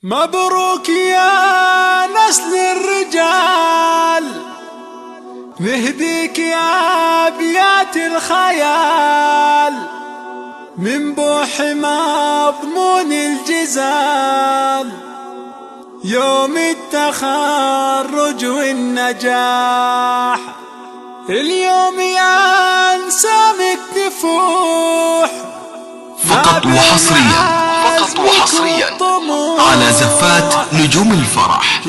مبروك يا نسل الرجال، نهديك يا أبيات الخيال من بوح مضمون الجزال، يوم التخرج والنجاح، اليوم يا أنسامك تفوح فقط وحصريا على زفات نجوم الفرح.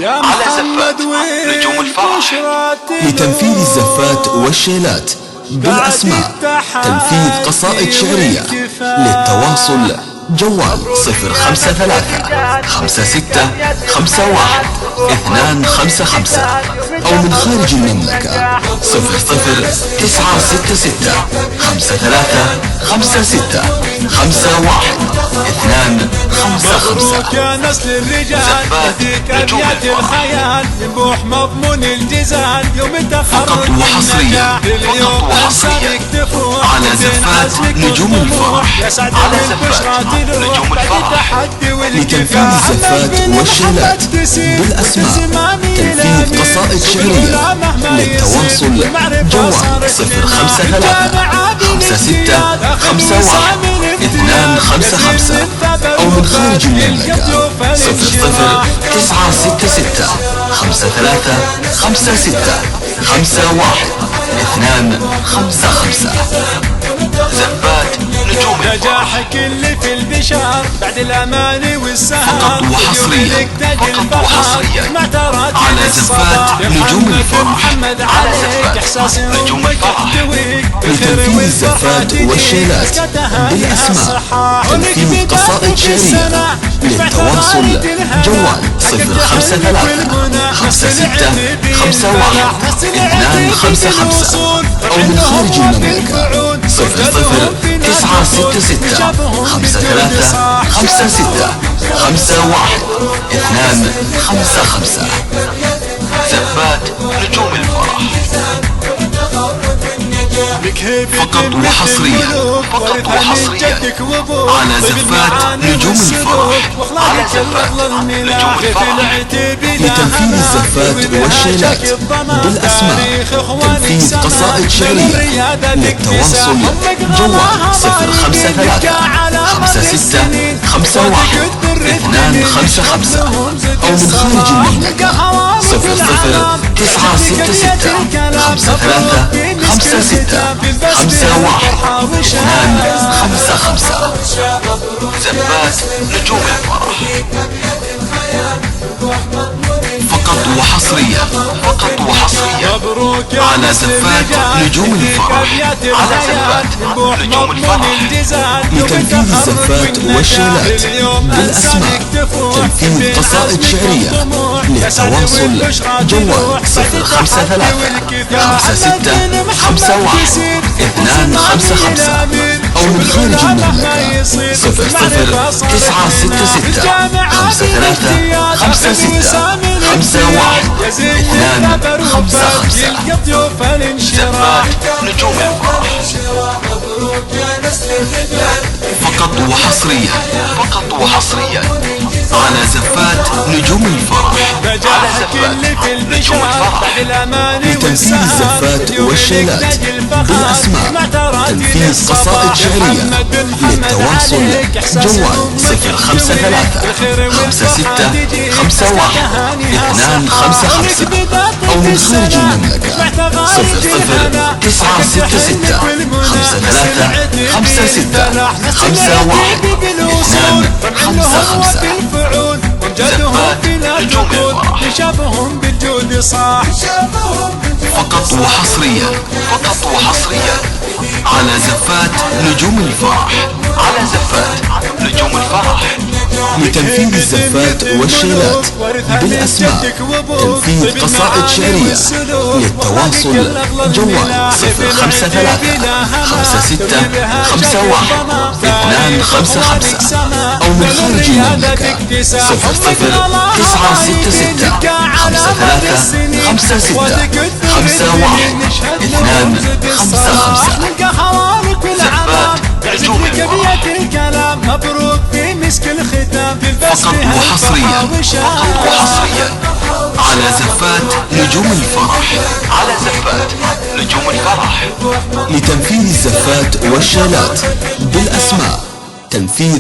لتنفيذ الزفات والشيلات بالأسماء، تنفيذ قصائد شعرية. للتواصل جوال 053-56-51-255 أو من خارج المملكة 009-66-56-51-255. يا نسل الرجال، نهديك أبيات الخيال ينبوح مضمون الجزال، يوم التخرج فقط وحصريا على زفات نجوم الفرح. لتنفيذ الزفات والشيلات بالأسماء، تنفيذ قصائد شعرية. للتواصل جوال 053-56-51-255 أو من خارج المملكة 009-66-56-51-255. زفات نجوم نجاحك اللي في البشار بعد الأمان والسهر، فقط وحصريا على زفات نجوم الفرح. لتنفيذ الزفات والشيلات بالأسماء، تنفيذ قصائد شعرية. للتواصل جوال 053-56-51-255 أو من خارج المملكة 009-66-53-56-51-255. زفات نجوم الفرح. فقط وحصريا على زفات نجوم الفرح. لتنفيذ الزفات والشيلات بالأسماء، تنفيذ قصائد شعرية. للتواصل جوال 053-56-51-255 أو من خارج المملكة 009-66-53-56-51-255. زفات نجوم الفرح. فقط وحصريا على زفات نجوم الفرح. لتنفيذ الزفات والشيلات بالأسماء، تنفيذ قصائد شعرية. للتواصل جوال 053-56-51-255 أو من خارج المملكة 009-66-53-56-51-255. زفات نجوم الفرح. فقط وحصريا على زفات نجوم الفرح. لتنفيذ الزفات والشيلات بالأسماء، تنفيذ قصائد شعرية. للتواصل جوال 053-56-51-255 أو من خارج المملكة 009-66-53-56-51-255. زفات نجوم الفرح. فقط وحصريا على زفات نجوم الفرح. لتنفيذ الزفات والشيلات بالأسماء، تنفيذ قصائد شعرية. للتواصل جوال 053-56-51-255 أو من خارج المملكة 009-66-53-56-51-255. زفات نجوم الفرح. مبروك في مسك الختام في فقط وحصريا على زفات نجوم الفرح. لتنفيذ الزفات والشالات بالأسماء، تنفيذ